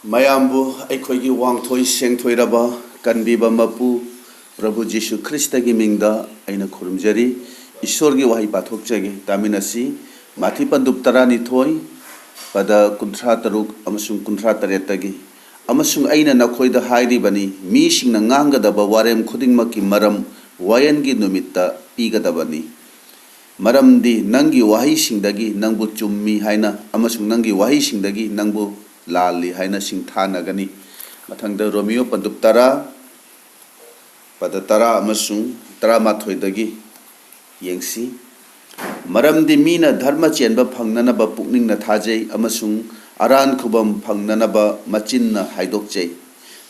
mayambu aikhoigi wangthoi sengthoiraba kanbiba mapu Prabhu Jisu Krista gi mingda aina khurumjari Ishwar gi wahi pathokjage taminasi mathi pandup tarani thoi pada kunthra taruk amasung kunthra taretagi amasung aina nakhoida hairi bani mi singna nganga daba warem khudingmaki maram wayan gi numitta pigadabani maram di nangi wahi singdagi nangbu chummi haina amasung nangi wahi singdagi nangbu lali haina singthana gani mathangda Romeo pandup tara pada tara amasung tara mathoidagi yengsi maram di mina dharma chenba phangnana ba pukning na thajai amasung aran khubam phangnana ba machin na haidokjai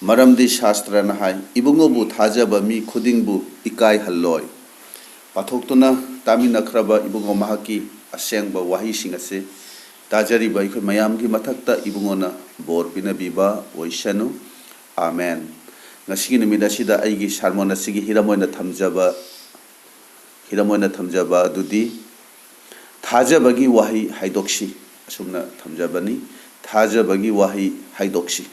maram di shastra na hai ibungo bu thaja ba mi khuding bu ikai halloi pathoktuna tami nakraba ibungo mahaki aseng ba wahi singase tajari ba ikhoi mayam gi mathakta ibungona bor pinabiba oishanu amen ngasigi numida sida aigi sermon asigi hiramoina thamjaba dudi thajabagi wahi haidokshi asumna thamjabani thajabagi wahi haidokshi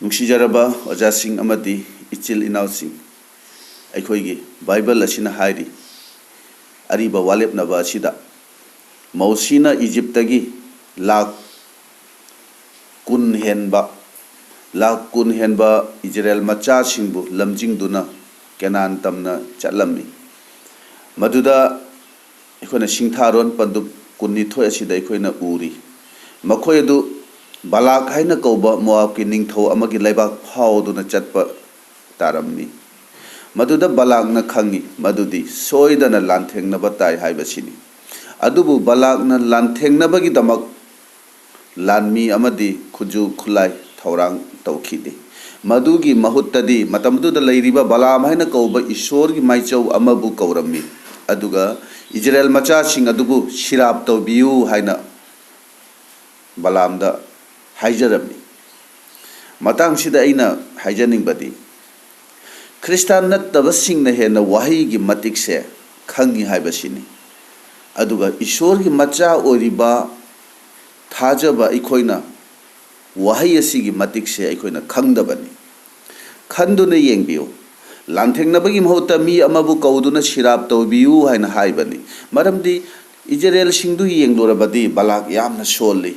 nungsijaraba ojasing amadi ichil inausing aikhoigi bible asina hairi ariba walepnaba asida mausina Egyptagi lak kun henba Israel macha singbu lamjing duna kenan tamna chatlammi maduda ekhona singtharon pandup kunni thoi asida ekhoina uri makhoi adu balak haina kauba moab ki ningtho amagi laibak phau duna chatpa taramni maduda balak na khangi madudi soidana lanthengna batai haibasini adubu balak na lanthengna bagi damak lanmi amadi khuju khulai thorang tawkhide madugi mahuttadi matamduda leiriba balam haina kauba ishor gi maichau amabu kaurammi aduga Israel macha sing adubu shirap tawbiu haina balamda haijaramni matang sida aina haijaning badi Kristan nattaba singna hena wahi gi matikse khangi haibasini aduga ishor gi macha oriba thajaba ikhoina wahi asigi matikse ikhoina khangdabani khanduna yengbiu lanthengnabagi mahota mi amabu kauduna shirap tawbiu haina haibani maramdi Israel singdu yenglorabadi balak yamna solli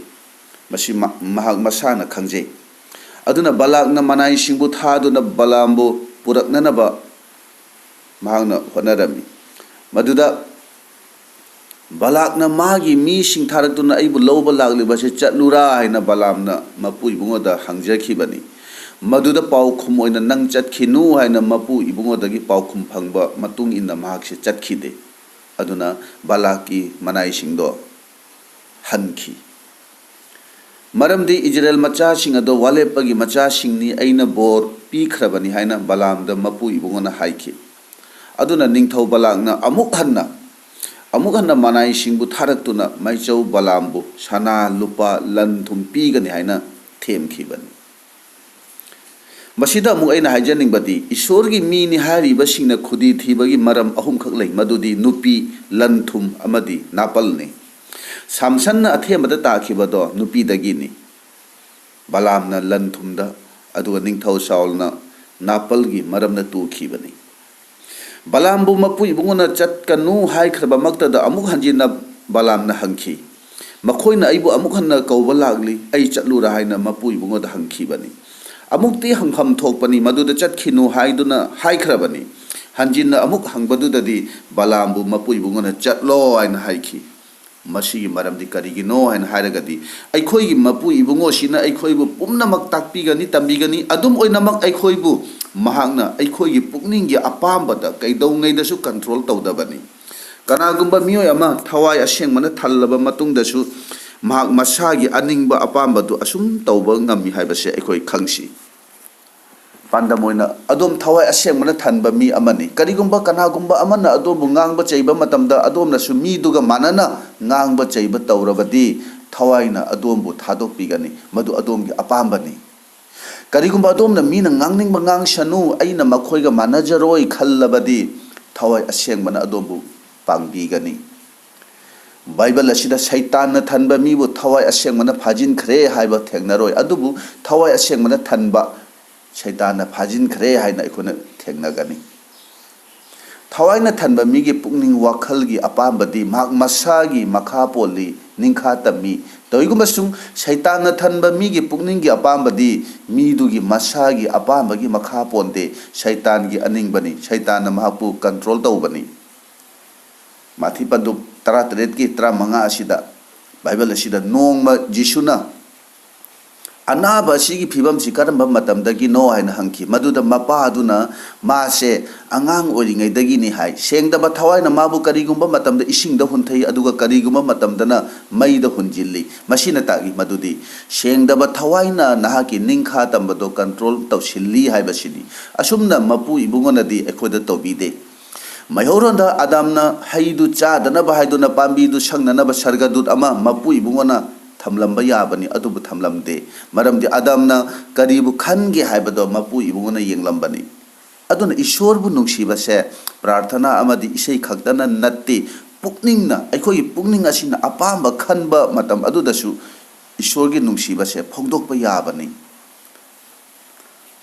masi mahak masana khangje aduna balakna manai singbu thaduna balambu puraknanaba mahakna honarami maduda balakna magi mi sing tharatuna aibu lawba lagli base chatlura haina balamna mapu ibungoda hangjakhibani maduda paukhum oina nang chatkhinu haina mapu ibungodagi paukhum phangba matung inna mahakse chatkhide aduna balaki manai singdo hanki maramdi Israel macha sing ado walepagi macha singni aina bor pikhrabani haina balamda mapu ibungona haiki aduna ningthau balakna amuk hanna manai singbu tharatuna maichau balambu sana lupa lan thum pigani haina themkhibani masida mu aina haijaning badi ishorgi mi ni hari basingna khudi thibagi maram ahum khak lei madudi nupi lan thum amadi napalni samsanna athemada takhibado nupi dagini balamna lan thumda aduga ningthau saulna napalgi maramna tukhibani balambu mapu ibungona chatkanu hai khraba maktada amuk hanjina balamna hangki makhoina aibu amuk hanna kauba lagli ai chatlura haina mapu ibungoda hangkhibani amukti hangham thokpani maduda chatkhinu haiduna hai khrabani hanjina amuk hangbadudadi balambu mapu ibungona chatlo haina haiki masi maramdi karigino haina hairagadi aikhoigi mapu ibungo sina aikhoibu pumnamak takpigani tambigani adum oinamak aikhoibu mahakna aikhoigi pukningi apambada kaidongnaidasu control tawdabani kanagumba miyo ama thawai asengmana thallaba matungdasu mahak masagi aningba apambadu asum tawba ngami haibase aikoi khangsi pandamoina adom thawai asengmana thanba mi amani karigumba kanagumba amana adomu ngangba cheiba matamda adomna su mi duga manana ngangba cheiba tawrabadi thawaina adombu thadokpigani madu adomgi apambani karigumba adomna mina ngangning bangang shanu aina makhoiga manageroi khallabadi thawai asengmana adombu pangbigani Bible असिदा शैतान थनबा मीबु थवाई असेंगमना फाजिन खरे हाइबा थेंगनरोय अदुबु थवाई असेंगमना थनबा शैतान फाजिन खरे हाइना इखोना थेंगनगनी थवाइना थनबा मीगी पुकनिंग वाखलगी अपामबदी माक मसागी मखा पोली निंखा तमी तोइगुमसुंग शैतान थनबा मीगी पुकनिंगी अपामबदी मीदुगी मसागी अपामबगी मखा पोंदे शैतानगी अनिंगबनी शैतान महापु control तौबनी माथि पंदु तरा तरेत की तरा मंगा असिदा बाइबल असिदा नोंगमा जिसुना अनाबा सिगी फिबम सि करम मतमदगी नो हाइन हंकी मदुदा मपा अदुना मासे अंगांग ओरिङैदगी नि हाय सेंदबा थवाइना माबु करिगुंबा मतमदा इसिंगदा हुनथै अदुगा करिगुंबा मतमदना मैदा हुनजिल्ली मसिना तागी मदुदी सेंदबा थवाइना नाहाकी निंखा तंबदो कंट्रोल तौसिल्ली हायबसिदी असुमना मपु इबुंगोनदी एखोदा तौबीदे मैहोरोंदा आदामना हैदु चादनबा हायदुना पांबीदु संगननबा सरगदुत अमा मपु इबुंगोना थमलंबा याबनी अदुबु थमलंदे मरमदि आदामना करीबु खनगे हायबदो मपु इबुंगोना येंगलंबनी अदुना ईश्वरबु नुंसीबसे प्रार्थना अमदि इसै खक्तना नत्ते पुकनिंगना अखोगी पुकनिंग असिना अपांबा खनबा मतम अदुदसु ईश्वरगी नुंसीबसे फोंदोकपा याबनी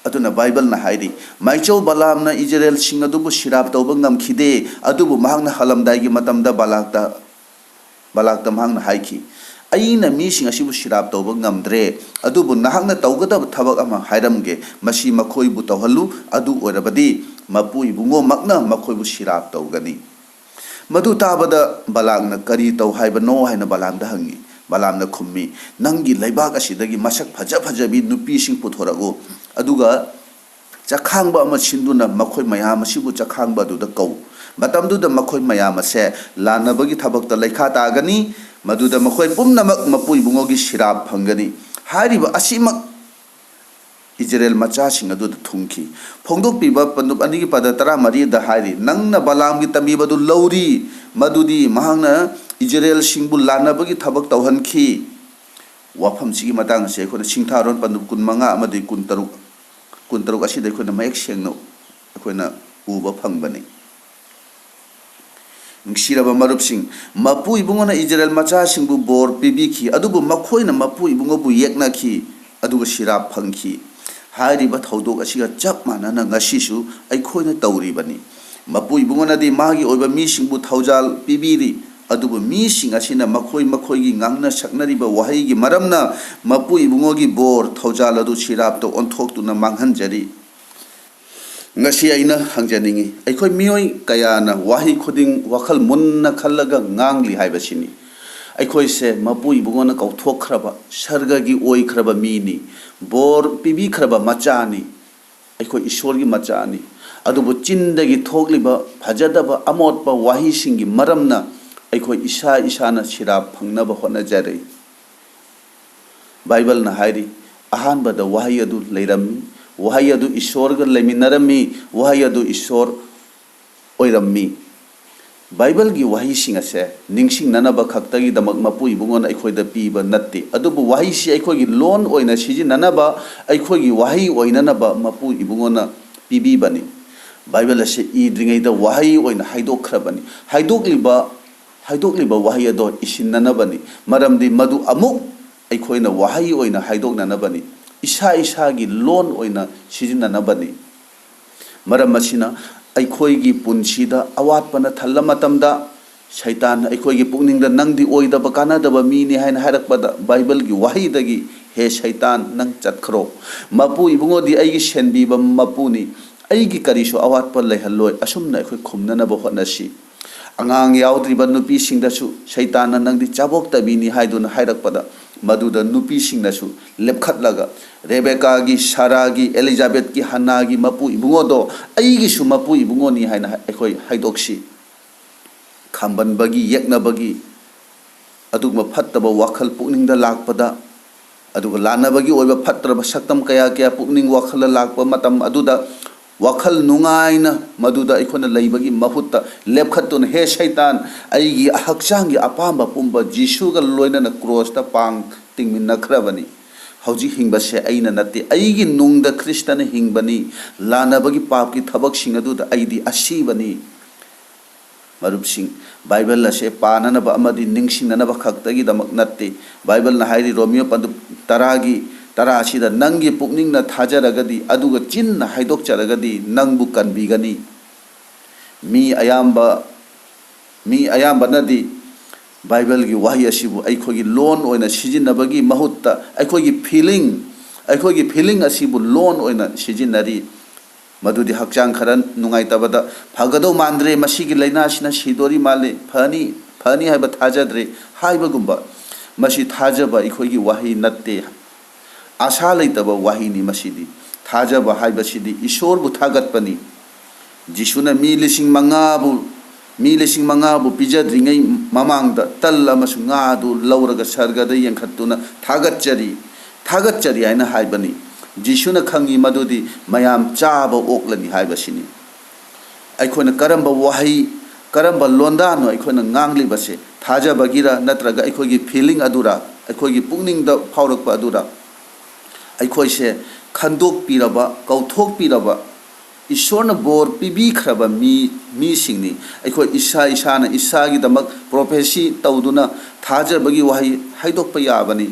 अदुना बाइबल ना हाइरी माइचौ बलामना इजराइल सिंग अदुबु सिराप तौबा ngamkhide अदुबु महंगना हलमदाइगी मतमदा बालाकता महंगना हाइखी अईना मीसिंग असिबु सिराप तौबा ngamdre अदुबु नाहंगना तौगदब थबक अमा हाइरमगे मसी मखोइबु तौहलु अदु ओरबदी मपु इबुंगो मकना मखोइबु सिराप तौगनी मदु ताबदा बालाकना करी तौ हाइबनो हाइना बालामदा हंगी बालामना खुम्मी नंगी लैबाक असिदगी मसक फजा फजबी नुपीसिंग पुथोरगो अदुगा चखांबा अमा सिंदुना मखोइ मयाम असिबु चखांबा दुदा कौ मतमदुदा मखोइ मयाम असे लानबगी थबकता लैखा तागनी मदुदा मखोइ पुमनमक मपुइ बुंगोगी सिराप फंगनी हारिबा असिमक इजराइल मचासिंग अदुदा थुंखी फोंदोकपिबा पनुप अनिगी पद 13 दा हारि नंगना बालामगी तमीबदु लौरी मदुदी महांगना इजराइल सिंबु लानबगी थबक तौहनखी वाफम सिगी मतांग से अखोना सिंथारोन पनुप 15 अमदि 13 असिदा अखोना मयक सेंगनो अखोना उबा फंगबनी नुंसीरबा मरुपसिंग मपु इबुंगोना इजराइल मचासिंबु बोर पिबिखी अदुबु मखोइना मपु इबुंगोबु येकनाखी अदुगा सिराप फंखी हारिबा थौदोक असिगा चप मानना ngasisu अखोइना तौरिबनी मपु इबुंगोनादि मागी ओइबा मीसिंबु थौजाल पिबिरी अदुबु मीसिंग असिना मखोइ मखोइगी nganगना सकनरिबा वहाइगी मरमना मपु इबुंगोगी बोर थौजाल अदु सिराप तो ओंथोक्तुना मांगहनजरी ngasi aina hangjaniंगी अखोइ मियोइ कयाना वाहि खुदिंग वखल मुन्ना खल्लगा nganगली हाइबसिनी अखोइ से मपु इबुंगोना कौथोखरबा सर्गगी ओइखरबा मीनी बोर पिबिखरबा मचानी अखोइ ईश्वरगी मचानी अदुबु चिंदगी थोगलिबा फजदबा अमोटबा वाहिसिंगी मरमना अखोइ इसा इसाना सिराप फंगनबा होनजरै बाइबल ना हाइरी अहानबदा वाहि अदु लैरम्मी वाहि अदु ईश्वरगा लैमिनरम्मी वाहि अदु ईश्वर ओइरम्मी बाइबल की वाहि सिंग असे निंगसिंग ननबा खक्तगी दमक मपु इबुंगोना अखोइदा पीबा नत्ते अदुबु वाहि सि अखोइगी लोन ओइना सिजिननबा अखोइगी वाहि ओइननबा मपु इबुंगोना पीबीबनी बाइबल असे इद्रिङैदा वाहि ओइना हाइदोखरबनी हाइदोक्लिबा वाहि अदो इसिननबनी मरमदि मदु अमुक अखोइना वाहि ओइना हाइदोकननबनी इसा इसागी लोन ओइना सिजिननबनी मरम मसिना अखोइगी पुंसीदा अवाटपना थल्ला मतमदा शैतान अखोइगी पुकनिंगदा नंगदी ओइदबा कानादबा मीनी हाइन हारकपदा बाइबल की वाहिदगी हे शैतान नंग चतखरो मपु इबुंगोदी अइगी सेनबीबा मपुनी अइगी करिसो अवाटपा लेहल्लोय असुमना अखोइ खुमननबा होनसी अंगांग याउद्रिबा नुपीसिंगदसु शैतान नंगदी चाबोक्तबीनी हाइदुना हाइरकपदा मदुदा नुपीसिंगनसु लेपखतलगा रेबेका की सारा की एलिजाबेथ की हन्ना की मपु इबुंगोदो अइगिसु मपु इबुंगोनी हाइना अखोइ हाइदोक्सी खामबनबगी येकनबगी अदुगमा फत्तबा वाखल पुकनिंगदा लाकपदा अदुगा लानबगी ओइबा फत्तरबा सक्तम कया कया पुकनिंग वाखल लाकपा मतम अदुदा वाखल नुंगाइना मदुदा अखोना लैबगी महुत्ता लेपखतुन हे शैतान अइगी हक्चांगी अपांबा पुंबा जीसुगा लोइनना क्रॉसता पांग तिंगमिनखरबनी हौजी हिंबसे अइना नत्ते अइगी नुंगदा ख्रिस्टन हिंबनी लानबगी पाप की थबक सिंग अदुदा अइदी असीबनी Marupsing Bible ase pananaba amadi ningsinanaba khaktagidamak natte Bible na hairi Romeo pandu taragi tara asida nangi pukningna thajaragadi aduga chinna haidokcharagadi nangbu kanbigani mi ayamba nadi Bible gi wahi asibu aikhogi loan oina sijinabagi mahutta aikhogi feeling asibu loan oina sijinari madudi hakchang kharan nungai tabada phagado mandre masigi laina sina sidori male phani haiba thajadre haiba gumba masi thajaba aikhogi wahi natte asa leitaba wahi ni masidi thajaba haiba sidi ishor bu thagat pani jisuna mi lising manga bu pijadringai mamangda tal amasu nga du lauraga sargada yankhatuna thagatchari haina haibani jisuna khangi madudi mayam chaba oklani haibasini aikhoina karamba wahi karamba londano aikhoina ngangli base thaja bagira natraga aikhogi feeling adura aikhogi pungning da phaurakpa adura aikhoise khandok piraba kauthok piraba Ishorna bor pibi khraba mi singni aikoi isana isagi damak prophecy tawduna thaja bagi wahi haidok pa yabani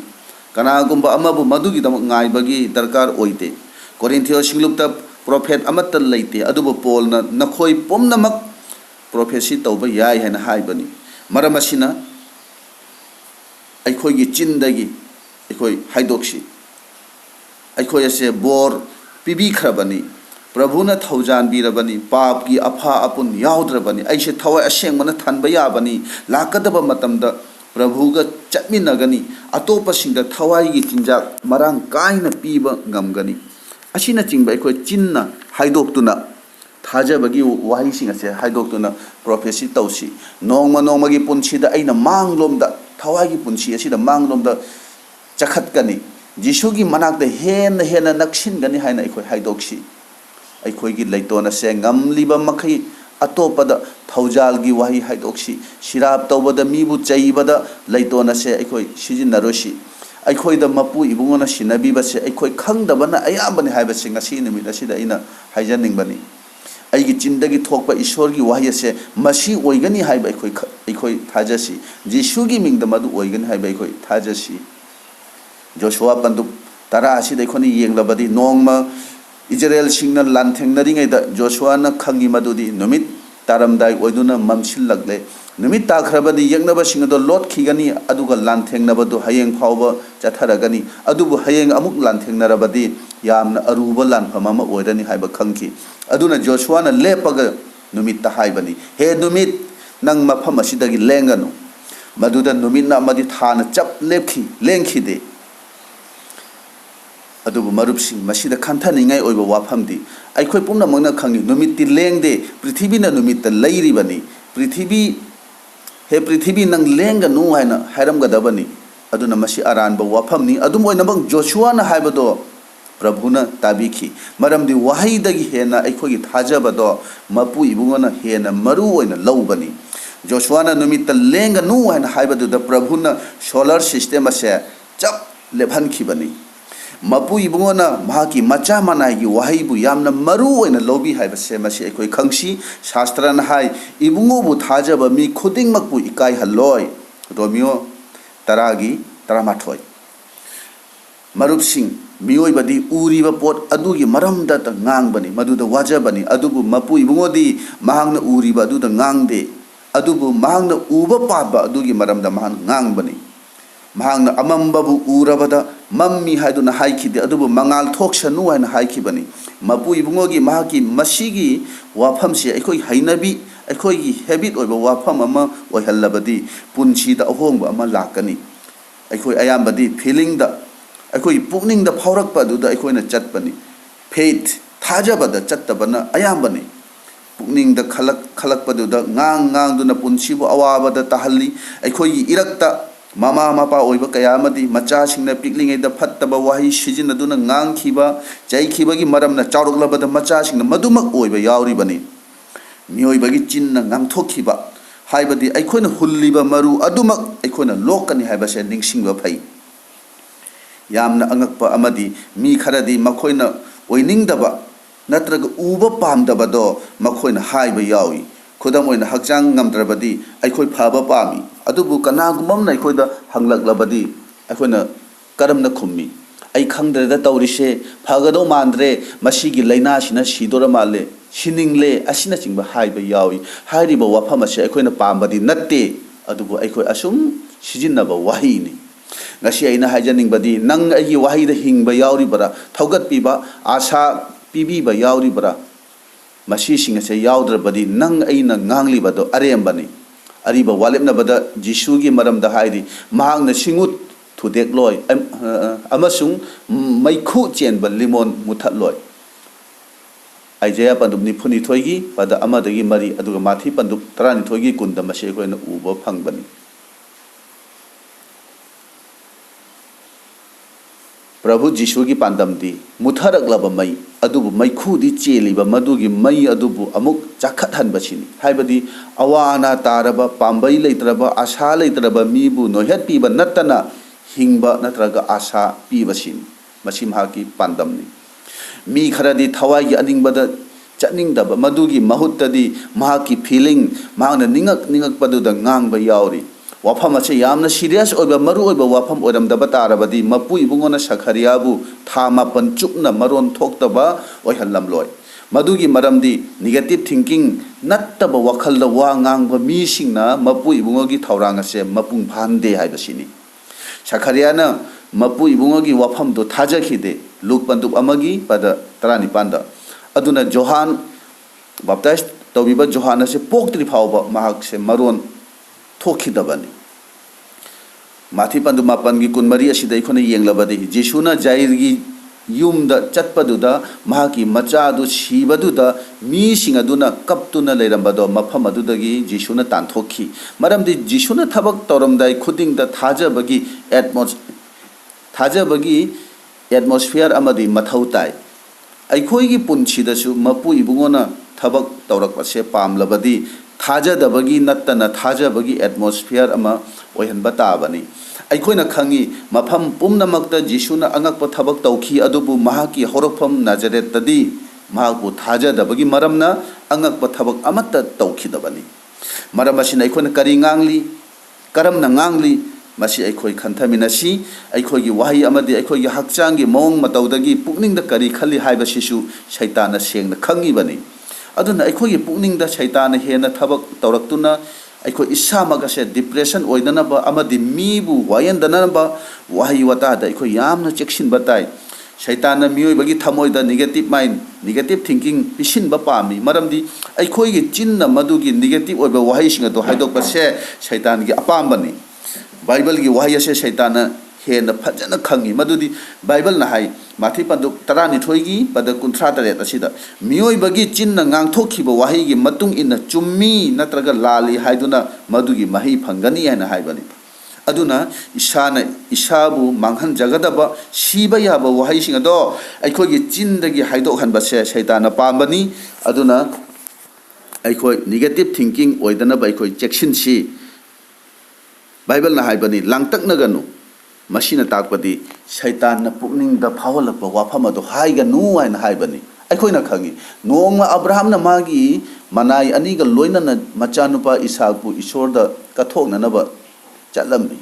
kana gumba amabu madugi damak ngai bagi darkar oite Corinthian singlupta prophet amatta leite adubu Paul na nakhoi pomnamak prophecy tawba yai hena haibani maramasina aikoi gi chindagi aikoi haidokshi aikoi ase bor pibi khrabani Prabhuna thaujan birabani paap ki apha apun yaudrabani aise thawai aseng mana thanba yabani lakadaba matamda Prabhuga chatminagani atopa singda thawai gi tinjak marang kaina piba ngamgani asina chingba aikoi chinna haidoktuna thajabagi wahi sing ase haidoktuna prophecy tausi nongma gi punchida aina manglomda thawai gi punchi asida manglomda chakhatkani jisugi manakda hena naksingani haina aikoi haidokshi aikhoigi leitona se ngamliba makhai atopada thaujalgi wahi haidokshi shirab tawbada mibu chaibada leitona se aikoi sijinaroshi aikhoida mapu ibungona sinabi base aikoi khangdabana ayambani haibase ngasi numit asida ina haijaningbani aigi chindagi thokpa ishorgi wahi se masi oigani haiba aikoi thajasi jisugi mingda madu oigani haiba aikoi thajasi Joshua pandu tara asida aikoni yenglabadi nongma Israel singna lanthengnaringai da Joshua na khangi madudi numit taramdai oiduna mamsil lagle numit takhrabadi yengnaba singdo lot khigani aduga lanthengnabadu hayeng phawba chatharagani adubu hayeng amuk lanthengnarabadi yamna aruba lanphama ma oidani haiba khangki aduna Joshua na lepaga numit ta haibani he numit nang mafam asidagi lenganu maduda numit na amadi thana chap lengkhide adubu marupsing masida khanthaningai oiba wafamdi aikoi pumna mangna khangi numitti lengde prithibina numitta lairibani prithibhi nang lenga nu haina hairamga dabani aduna masi aranba wafamni adum oina bang Joshua na haibado Prabhuna tabiki maramdi wahaidagi hena aikhogi thajabado mapu ibungona hena maru oina laubani Joshua na numitta lenga nu haina haibado da Prabhuna solar system ase chap lebhankibani mapu ibungona mahaki macha manai wahaibu yamna maru oina lobi haiba se masi aikoi khangsi shastra na hai ibungo bu thajaba mi khuding makpu ikai haloi Romeo taragi taramathoi marup sing mioi badi uri ba pot adugi maramda ta ngangbani maduda wajabani adubu mapu ibungodi mahangna uri ba aduda ngangde adubu mahangna uba paba adugi maramda mahang ngangbani mahangna amambabu urabada mammi haiduna haikide adubu mangal thoksanu haina haikibani mapu ibungogi mahaki masigi wafamsi aikoi hainabi aikoi habit oiba wafam ama oihallabadi punchida ahongba ama lakani aikoi ayambadi feeling da aikoi pukning da phaurakpa aduda aikoina chatpani faith thajabada chattabana ayambani pukning da khalakpaduda ngang duna punchibu awabada tahalli aikoi irakta mama mapa oiba kayamadi macha singna piklingai da phattaba wahi sijinaduna ngangkhiba jaikhiba maramna chauruklabada macha singna madumak oiba yauribani mioibagi chinna ngangthokhiba haibadi aikoina hulliba maru adumak aikoina lokani haiba se ningsingba phai yamna angakpa amadi mi kharadi makoina oiningdaba natraga uba pamdabado makoina haiba yawi ꯈꯨꯗꯝ ꯑꯣꯏꯅ ꯍꯛꯆꯥꯡ ꯉꯝꯗ꯭ꯔꯕꯗꯤ ꯑꯩꯈꯣꯏ ꯐꯕ ꯄꯥꯝꯃꯤ ꯑꯗꯨꯕꯨ ꯀꯅꯥꯒꯨꯝꯕ ꯑꯃꯅ ꯑꯩꯈꯣꯏꯗ ꯍꯪꯂꯛꯂꯕꯗꯤ ꯑꯩꯈꯣꯏꯅ ꯀꯔꯝꯅ ꯈꯨꯝꯃꯤ ꯑꯩ ꯈꯪꯗ꯭ꯔꯦꯗ ꯇꯧꯔꯤꯁꯦ ꯐꯒꯗꯧ ꯃꯥꯟꯗ꯭ꯔꯦ ꯃꯁꯤꯒꯤ ꯂꯥꯏꯅꯥꯁꯤꯅ ꯁꯤꯗꯣꯔ ꯃꯥꯜꯂꯦ ꯁꯤꯅꯤꯡꯂꯦ ꯑꯁꯤꯅꯆꯤꯡꯕ ꯍꯥꯏꯕ ꯌꯥꯎꯏ ꯍꯥꯏꯔꯤꯕ ꯋꯥꯐꯝ ꯑꯁꯤ ꯑꯩꯈꯣꯏꯅ ꯄꯥꯝꯕꯗꯤ ꯅꯠꯇꯦ ꯑꯗꯨꯕꯨ ꯑꯩꯈꯣꯏ ꯑꯁꯨꯝ ꯁꯤꯖꯤꯟꯅꯕ ꯋꯥꯍꯩꯅꯤ ꯉꯁꯤ ꯑꯩꯅ ꯍꯥꯏꯖꯅꯤꯡꯕꯗꯤ ꯅꯪ ꯑꯩꯒꯤ ꯋꯥꯍꯩꯗ ꯍꯤꯡꯕ ꯌꯥꯎꯔꯤꯕꯔꯥ ꯊꯧꯒꯠꯄꯤꯕ ꯑꯥꯁꯥ ꯄꯤꯕꯤꯕ ꯌꯥꯎꯔꯤꯕꯔꯥ ꯃꯁꯤꯁꯤꯡ ꯑꯁꯦ ꯌꯥꯎꯗ꯭ꯔꯕꯗꯤ ꯅꯪ ꯑꯩꯅ ꯉꯥꯡꯂꯤꯕꯗꯣ ꯑꯔꯦꯝꯕꯅꯤ ꯑꯔꯤꯕ ꯋꯥꯂꯦꯞꯅꯕꯗ ꯖꯤꯁꯨꯒꯤ ꯃꯔꯝꯗ ꯍꯥꯏꯔꯤ ꯃꯍꯥꯛꯅ ꯁꯤꯡꯎꯠ ꯊꯨꯗꯦꯛꯂꯣꯏ ꯑꯃꯁꯨꯡ ꯃꯩꯈꯨ ꯆꯦꯟꯕ ꯂꯤꯃꯣꯟ ꯃꯨꯊꯠꯂꯣꯏ ꯑꯥꯏꯖꯌꯥ ꯄꯟꯗꯨꯞ 92ꯒꯤ ꯄꯗ 1-4 ꯑꯗꯨꯒ ꯃꯥꯊꯤ ꯄꯟꯗꯨꯞ 12ꯒꯤ 10ꯗ ꯃꯁꯤ ꯑꯩꯈꯣꯏꯅ ꯎꯕ ꯐꯪꯕꯅꯤ प्रभु जीशु की पांडमदी मुथरकलब मई अदुबु मैखुदी चेलिबा मदुगी मई अदुबु अमुक चाखथनबसिनी हाइबदी अवाना तारबा पांबई लेत्रबा आशा लेत्रबा मीबु नोहेत पीबा नत्तना हिंगबा नत्रगा आशा पीबसिनी मसी महाकी पांडमनी मी खरदी थवाई अनिंगबदा चटनिंगदबा मदुगी महुत्तदी महाकी फीलिंग महाना निंगक पदुदा ngang यावरी वाफम असे यामना सीरियस ओइबा मरु ओइबा वाफम ओइरमदबा तारबदी मपु इबुंगोना सखरियाबु था मापन चुपना मरोन थोक्तबा ओइहल्लमलोय मदुगी मरमदी नेगेटिव थिंकिंग नत्तबा वखलदा वा ngang मीसिंगना मपु इबुंगोगी थौरांग असे मपुंग भानदे हाइबसिनी सखरियाना मपु इबुंगोगी वाफमदो थाजखिदे लुक पंदुक अमगी पद 19 अदुना जोहान बाप्टाइज तौबिबा जोहान असे पोक्त्रि फावबा महाक से मरोन थोखिदबनी माथि पंदु मापन की कुनमरी असिदा इखोने येंगलबदी जीशुना जाइरगी युमदा चटपदुदा महाकी मचादु सीबदुदा मीसिंग अदुना कपतुना लेरमबदो मफम अदुदगी जीशुना तांथोखी मरमदि जीशुना थबक तौरमदाई खुदिंगदा थाजबगी एटमॉस्फियर अमदी मथौ ताई अखोइगी पुंछिदसु मपु इबुंगोना थबक तौरकपसे पामलबदी थाजदबगी नत्तना थाजबगी एटमॉस्फियर अमा ओहनबा ताबनी अखोइना खंगी मफम पुमनमक्ता जीशुना अंगकप थबक तौखी अदुबु महाकी हौरफम नाजरेतदी महाकु थाजदबगी मरमना अंगकप थबक अमत्ता तौखिदबनी मरम असिना अखोइना करी ngang करमना ngang मसी अखोइ खंथमिनसी अखोइगी वाही अमदी अखोइगी हक्चांगी मौंग मतौदगी पुकनिंगदा करी खल्ली हाइबसिसु शैताना सेंगना खंगीबनी अदुना अखोइगी पुकनिंगदा शैताना हेना थबक तौरक्तुना अखोइ इसामगसे डिप्रेशन ओइदनबा अमदी मीबु वायनदनबा वाही वतादा अखोइ यामना चेक्सिनबा ताई शैताना मियोइबगी थमोइदा नेगेटिव माइंड नेगेटिव थिंकिंग पिसिनबा पामी मरमदी अखोइगी चिन्ना मदुगी नेगेटिव ओइबा वाहीसिंग दो हाइदोकपसे शैतानगी अपामबनी बाइबल की वाही से शैतान हेन फजन खंगी मदुदी बाइबल ना हाई माथि पंदुक 12 पद 53 असिदा मियोइबगी चिन्ना ngang वाही की मतुंग इन चुम्मी नत्रगा लाली हाइदुना मदुगी मही फंगनी हैना हाइबनी अदुना इसाबु मांगहन जगदबा सीबा याबा वाहीसिंग दो अखोइगी चिन्दगी हाइदोक हनबसे शैतान पामबनी अदुना अखोइ नेगेटिव थिंकिंग ओइदनबा अखोइ चेक्सिनसी बाइबल ना हाइबनी लांगतकनगनु मसीना ताकपदी शैतान पुकनिंगदा फावलप वाफम अदो हाइगनु हाइना हाइबनी अखोइना खंगी नोंमा अब्राहम ना मागी मनाई अनीगा लोइनना मचानुपा इसाकु ईश्वरदा कथोकननबा चलमनी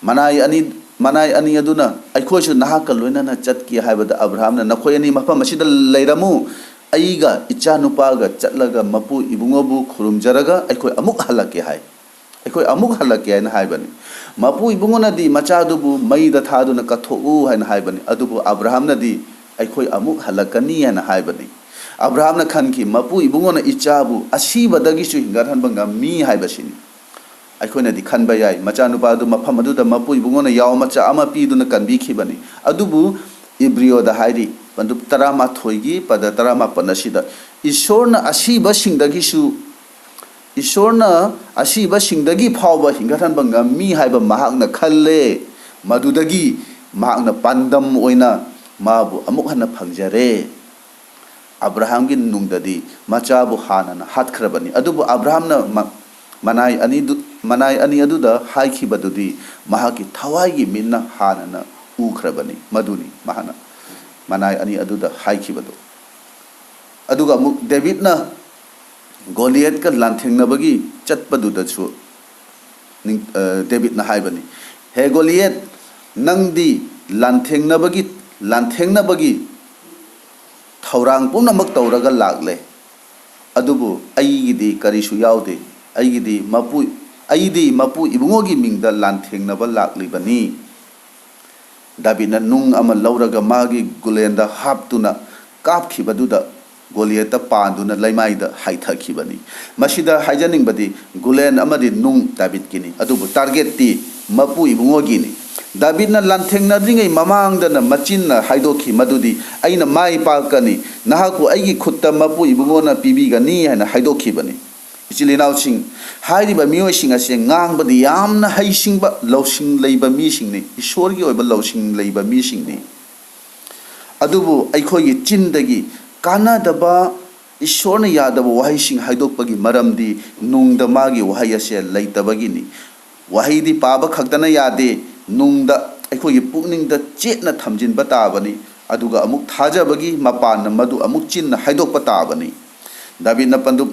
मनाई अनी अदुना अखोइसु नाहका लोइनना चटकी हाइबदा अब्राहम ना नखोइ अनी मफम असिदा लेरमु अईगा इचानुपागा चटलगा मपु इबुंगोबु खुरुमजरगा अखोइ अमुक हलके हाइ अखोइ अमुक हलके हाइना हाइबनी मपु इबुंगोनदी मचादुबु मईदा थादुना कथोउ हाइना हाइबनी अदुबु अब्राहमनदी अखोइ अमुक हलकनी हाइना हाइबनी अब्राहमना खनकी मपु इबुंगोना इचाबु असीबदगिसु हिंगारहनबा ngami हाइबसिनी अखोइनदी खनबा याय मचानुपादु मफम अदुदा मपु इबुंगोना याव मचा अमा पीदुना कनबिखिबनी अदुबु इब्रियोदा हाइरी पंदुप 13 पद 19 असिदा ईश्वरना असीबसिंगदगिसु ईश्वरना असीबसिंगदगी फावबा हिंगारहनबा ngami हाइबा महाकना खल्ले मदुदगी महाकना पांदम ओइना माबु अमुक हन्ना फंगजरे अब्राहम की नुंगददी मचाबु हानना हातखरबनी अदुबु अब्राहमना मनाई अनी अदुदा हाइखिबदुदी महाकी थवाईगी मिन्ना हानना उखरबनी मदुनी महाना मनाई अनी अदुदा हाइखिबदु अदुगा मुक डेविडना Goliath ka lanthengnabi chatpadudasu David na haibani he Goliath nangdi lanthengnabi thaurang punamak tawraga lagle adubu aigidi karisu yaude aigidi mapu ibungogi mingda lanthengnaba laklibani David na nung ama lauraga magi gulenda haptuna kapkhibaduda Goliath panduna laimaida haithakibani masida haijaningbadi gulen amadi nung David kini adubu target ti mapu ibungogi ni David na lanthengna ringai mamangda na machinna haidokhi madudi aina mai palkani nahaku aigi khutta mapu ibungona pibigani haina haidokhibani ichilinaw sing hairiba mioi sing ase ngangbadi yamna haisingba lawsing leiba mi singni isorgi oiba lawsing leiba mi singni adubu aikhogi chindagi kanadaba isorna yadaba wahai sing haidokpagi maramdi nungda magi wahai ase leitabagini wahidi paba khaktana yade nungda aikhogi pukningda chetna thamjin batabani aduga amuk thajabagi mapan madu amuk chinna haidokpa tabani David na pandu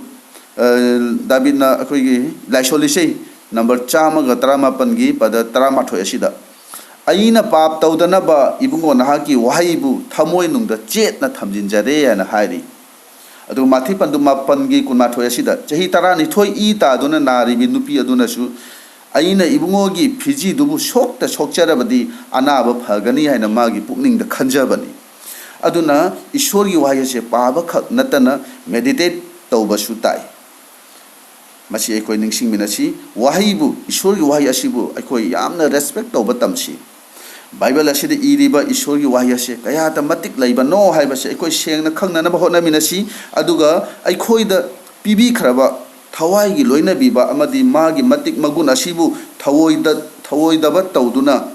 David na akhogi laisolise number chama ga taramapan gi pada taramathoi asida aina pap tawdana ba ibungo nahaki wahaibu thamoi nungda chetna thamjin jare ana hairi adu mathi pandu mapan gi kunmathoi asida chahi tarani thoi I ta duna nari bi nupi aduna su aina ibungo gi phiji dubu sokta sokcharabadi anaba phagani haina magi pukningda khanjabani aduna ishorgi wahayase paba khak natana meditate tawbasu tai masi aikoi ningsing minasi wahaibu ishorgi wahay asibu aikoi yamna respect tawba tamsi Bible asida iriba ishorgi wahay ase kaya ta matik laiba no haibase aikoi sengna khangnana ba hotna minasi aduga aikoida pibi khraba thawai gi loina biba amadi magi matik magun asibu thawoidaba tawduna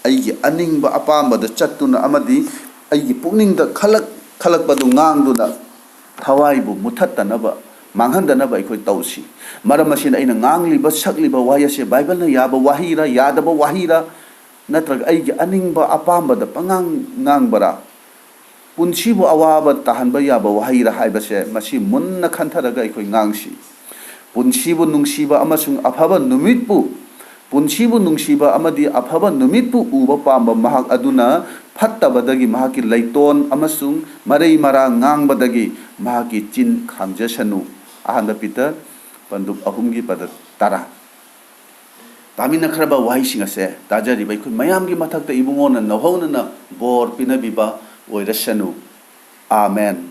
aigi aningba apamba da chattuna amadi aigi pukningda khalakbadu ngangduna thawaibu muthattanaba manghandanaba aikoi tawsi maram asina aina ngangliba sakliba wahayase Bible na yaba wahira yadaba wahira natraga aigi aningba apamba da pangang ngangbara punsibu awaba tahanba yaba wahira haibase masi munna khantharaga aikoi ngangsi punsibu nungsiba amasung afaba numitpu punsibu nungsiba amadi afaba numitpu uba pamba mahak aduna phattabadagi mahaki laiton amasung marei mara ngangbadagi mahaki chin khamjasanu ahanda Peter panduk ahumgi pada tara tamina khraba wahai singase tajari bai khoi mayamgi mathakta ibungona nohona na bor pinabiba oirasanu amen